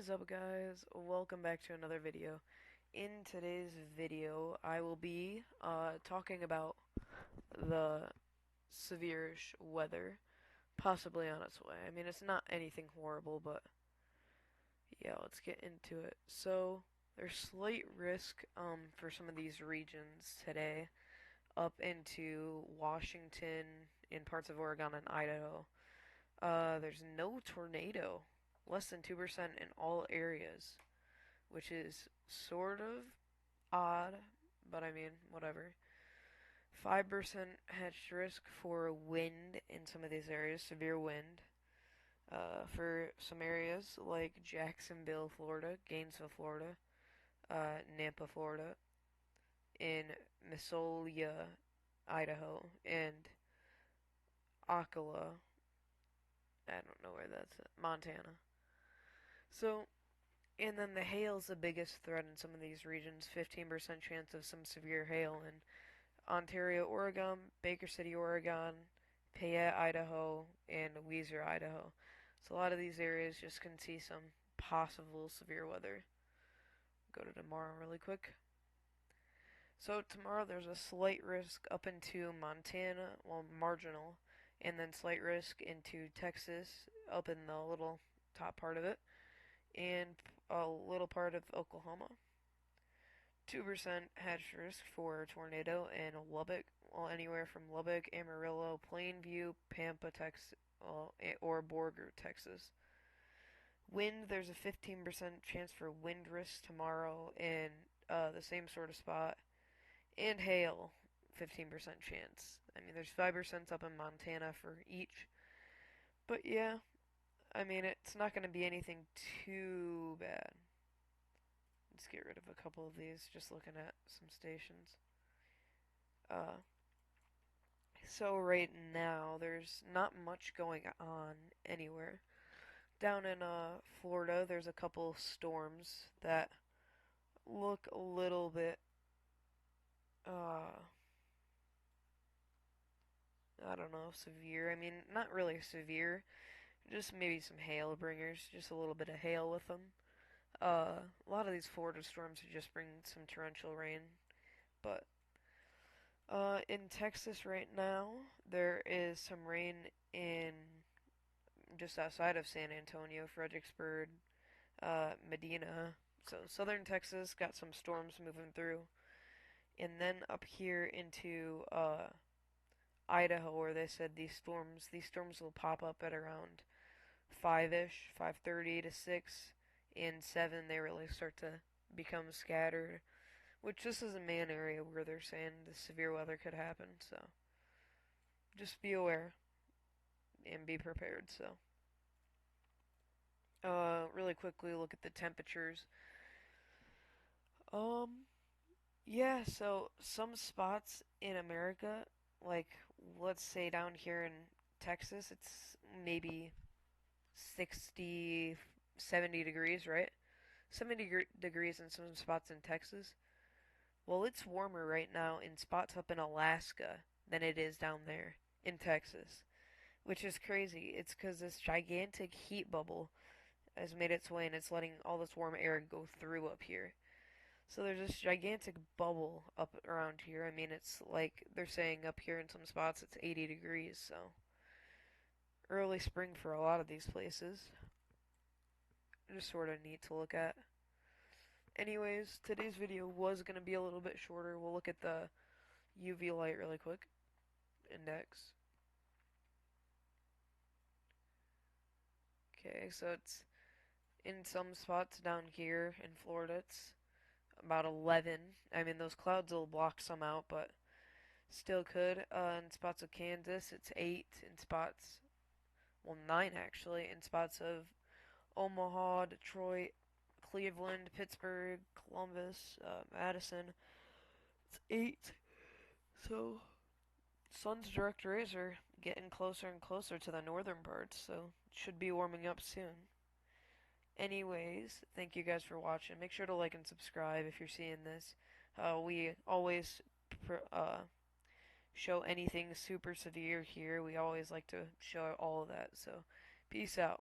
What is up, guys? Welcome back to another video. In today's video, I will be talking about the severe-ish weather possibly on its way. I mean, it's not anything horrible, but yeah, let's get into it. So, there's slight risk for some of these regions today, up into Washington, in parts of Oregon and Idaho. There's no tornado, less than 2% in all areas, which is sort of odd, but I mean, whatever. 5% hedged risk for wind in some of these areas, severe wind. For some areas like Jacksonville, Florida, Gainesville, Florida, Nampa, Florida, in Missoula, Idaho, and Ocala, I don't know where that's at, Montana. So, and then the hail's the biggest threat in some of these regions. 15% chance of some severe hail in Ontario, Oregon, Baker City, Oregon, Payette, Idaho, and Weiser, Idaho. So a lot of these areas just can see some possible severe weather. Go to tomorrow really quick. So tomorrow there's a slight risk up into Montana, well, marginal, and then slight risk into Texas, up in the little top part of it, and a little part of Oklahoma. 2% hedge risk for a tornado in Lubbock, well, anywhere from Lubbock, Amarillo, Plainview, Pampa, Texas, or Borger, Texas. Wind, there's a 15% chance for wind risk tomorrow in the same sort of spot. And hail, 15% chance. I mean, there's 5% up in Montana for each. But yeah, I mean, it's not going to be anything too bad. Let's get rid of a couple of these, just looking at some stations. Uh, so right now, there's not much going on anywhere. Down in Florida, there's a couple storms that look a little bit, uh, I don't know, severe. I mean, not really severe, just maybe some hail bringers, just a little bit of hail with them. A lot of these Florida storms just bring some torrential rain, but in Texas right now, there is some rain in just outside of San Antonio, Fredericksburg, Medina. So southern Texas got some storms moving through, and then up here into Idaho, where they said these storms will pop up at around 5-ish, 5:30 to 6, and 7 they really start to become scattered. Which this is a main area where they're saying the severe weather could happen, so just be aware and be prepared. So, really quickly look at the temperatures. Um, yeah, so some spots in America, like let's say down here in Texas, it's maybe 60, 70 degrees, right? 70 degrees in some spots in Texas. Well, it's warmer right now in spots up in Alaska than it is down there in Texas, which is crazy. It's because this gigantic heat bubble has made its way and it's letting all this warm air go through up here. So there's this gigantic bubble up around here. I mean, it's like they're saying up here in some spots it's 80 degrees, so early spring for a lot of these places. Just sort of neat to look at. Anyways, today's video was going to be a little bit shorter. We'll look at the UV light really quick. Index. Okay, so it's in some spots down here in Florida, it's about 11. I mean, those clouds will block some out, but still could. In spots of Kansas, it's 8. In spots, well, 9 actually. In spots of Omaha, Detroit, Cleveland, Pittsburgh, Columbus, Madison, it's 8. So, sun's direct rays are getting closer and closer to the northern parts, so it should be warming up soon. Anyways, thank you guys for watching. Make sure to like and subscribe if you're seeing this. We always show anything super severe here. We always like to show all of that. So, peace out.